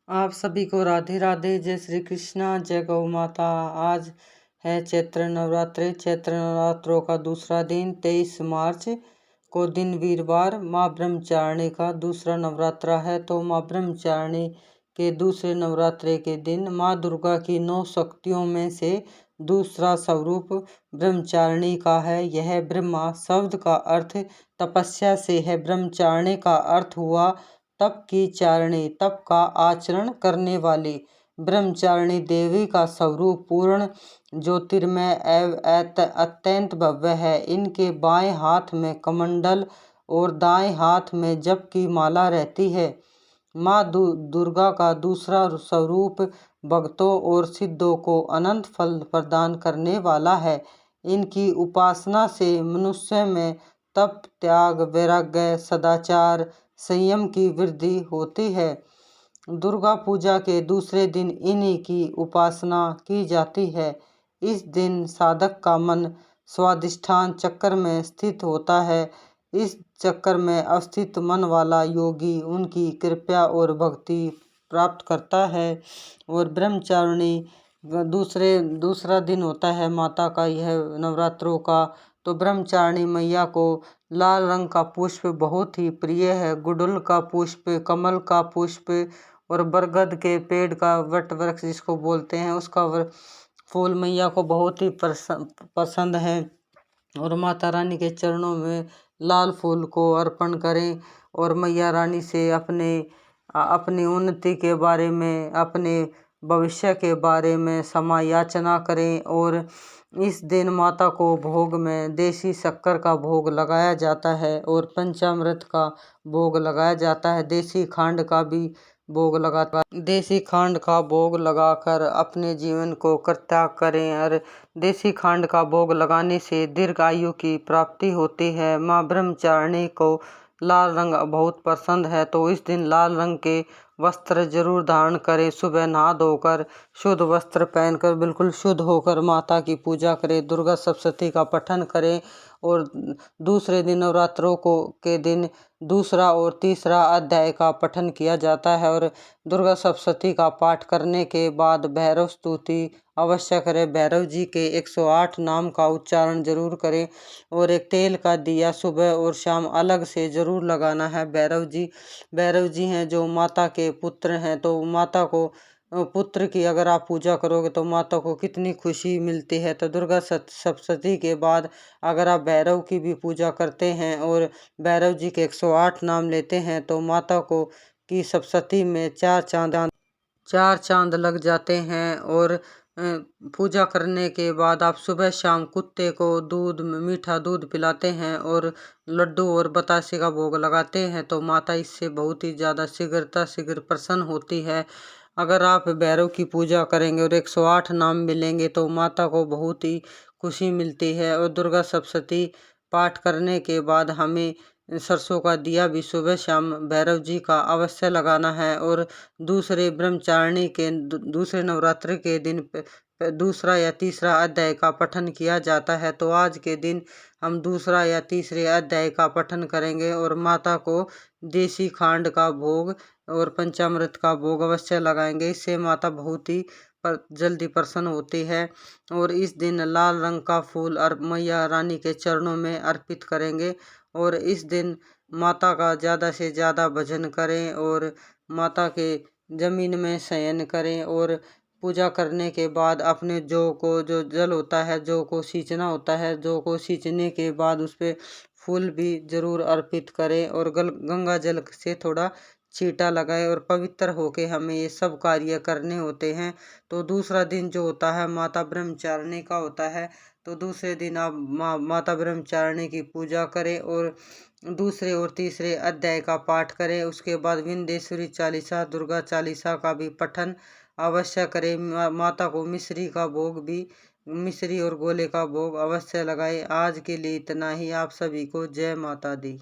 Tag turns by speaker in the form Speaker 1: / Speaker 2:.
Speaker 1: आप सभी को राधे राधे। जय श्री कृष्णा, जय गौ माता। आज है चैत्र नवरात्रि। चैत्र नवरात्रों का दूसरा दिन 23 मार्च को दिन वीरवार माँ ब्रह्मचारिणी का दूसरा नवरात्रा है। तो माँ ब्रह्मचारिणी के दूसरे नवरात्रे के दिन माँ दुर्गा की 9 शक्तियों में से दूसरा स्वरूप ब्रह्मचारिणी का है। यह ब्रह्मा शब्द का अर्थ तपस्या से है। ब्रह्मचारिणी का अर्थ हुआ तप की चारिणी, तप का आचरण करने वाली। ब्रह्मचारिणी देवी का स्वरूप पूर्ण ज्योतिर्मय एवं अत्यंत भव्य है। इनके बाएं हाथ में कमंडल और दाएं हाथ में जप की माला रहती है। माँ दुर्गा का दूसरा स्वरूप भक्तों और सिद्धों को अनंत फल प्रदान करने वाला है। इनकी उपासना से मनुष्य में तप, त्याग, वैराग्य, सदाचार, संयम की वृद्धि होती है। दुर्गा पूजा के दूसरे दिन इन्हीं की उपासना की जाती है। इस दिन साधक का मन स्वाधिष्ठान चक्र में स्थित होता है। इस चक्र में अवस्थित मन वाला योगी उनकी कृपा और भक्ति प्राप्त करता है। और ब्रह्मचारिणी दूसरा दिन होता है माता का यह नवरात्रों का। तो ब्रह्मचारिणी मैया को लाल रंग का पुष्प बहुत ही प्रिय है। गुड़हल का पुष्प, कमल का पुष्प और बरगद के पेड़ का वट वृक्ष जिसको बोलते हैं उसका फूल मैया को बहुत ही पसंद है। और माता रानी के चरणों में लाल फूल को अर्पण करें और मैया रानी से अपनी उन्नति के बारे में, अपने भविष्य के बारे में क्षमा याचना करें। और इस दिन माता को भोग में देसी शक्कर का भोग लगाया जाता है और पंचामृत का भोग लगाया जाता है। देसी खांड का भोग लगाकर अपने जीवन को कृत्याग करें। और देसी खांड का भोग लगाने से दीर्घ आयु की प्राप्ति होती है। माँ ब्रह्मचारिणी को लाल रंग बहुत पसंद है, तो इस दिन लाल रंग के वस्त्र जरूर धारण करें। सुबह नहा धोकर शुद्ध वस्त्र पहनकर बिल्कुल शुद्ध होकर माता की पूजा करें। दुर्गा सप्तशती का पठन करें। और दूसरे दिन नवरात्रों के दिन दूसरा और तीसरा अध्याय का पठन किया जाता है। और दुर्गा सप्तशती का पाठ करने के बाद भैरव स्तुति अवश्य करें। भैरव जी के 108 नाम का उच्चारण जरूर करें। और एक तेल का दिया सुबह और शाम अलग से जरूर लगाना है। भैरव जी हैं जो माता के पुत्र हैं, तो माता को पुत्र की अगर आप पूजा करोगे तो माता को कितनी खुशी मिलती है। तो दुर्गा सप्तशती के बाद अगर आप भैरव की भी पूजा करते हैं और भैरव जी के 108 नाम लेते हैं तो माता को की सप्तशती में 4 चांद लग जाते हैं। और पूजा करने के बाद आप सुबह शाम कुत्ते को मीठा दूध पिलाते हैं और लड्डू और बतासे का भोग लगाते हैं, तो माता इससे बहुत ही ज़्यादा शीघ्र प्रसन्न होती है। अगर आप भैरव की पूजा करेंगे और 108 नाम मिलेंगे तो माता को बहुत ही खुशी मिलती है। और दुर्गा सप्तशती पाठ करने के बाद हमें सरसों का दिया भी सुबह शाम भैरव जी का अवश्य लगाना है। और दूसरे ब्रह्मचारिणी के दूसरे नवरात्रि के दिन दूसरा या तीसरा अध्याय का पठन किया जाता है। तो आज के दिन हम दूसरा या तीसरे अध्याय का पठन करेंगे और माता को देसी खांड का भोग और पंचामृत का भोग अवश्य लगाएंगे। इससे माता बहुत ही जल्दी प्रसन्न होती है। और इस दिन लाल रंग का फूल मैया रानी के चरणों में अर्पित करेंगे। और इस दिन माता का ज़्यादा से ज़्यादा भजन करें और माता के जमीन में शयन करें। और पूजा करने के बाद अपने जो जल होता है, जौ को सींचना होता है, जौ को सींचने के बाद उस पर फूल भी जरूर अर्पित करें और गंगा जल से थोड़ा छींटा लगाए और पवित्र होके हमें ये सब कार्य करने होते हैं। तो दूसरा दिन जो होता है माता ब्रह्मचारिणी का होता है, तो दूसरे दिन आप माता ब्रह्मचारिणी की पूजा करें और दूसरे और तीसरे अध्याय का पाठ करें। उसके बाद विंध्येश्वरी चालीसा, दुर्गा चालीसा का भी पठन अवश्य करें। माता को मिश्री और गोले का भोग अवश्य लगाएं। आज के लिए इतना ही। आप सभी को जय माता दी।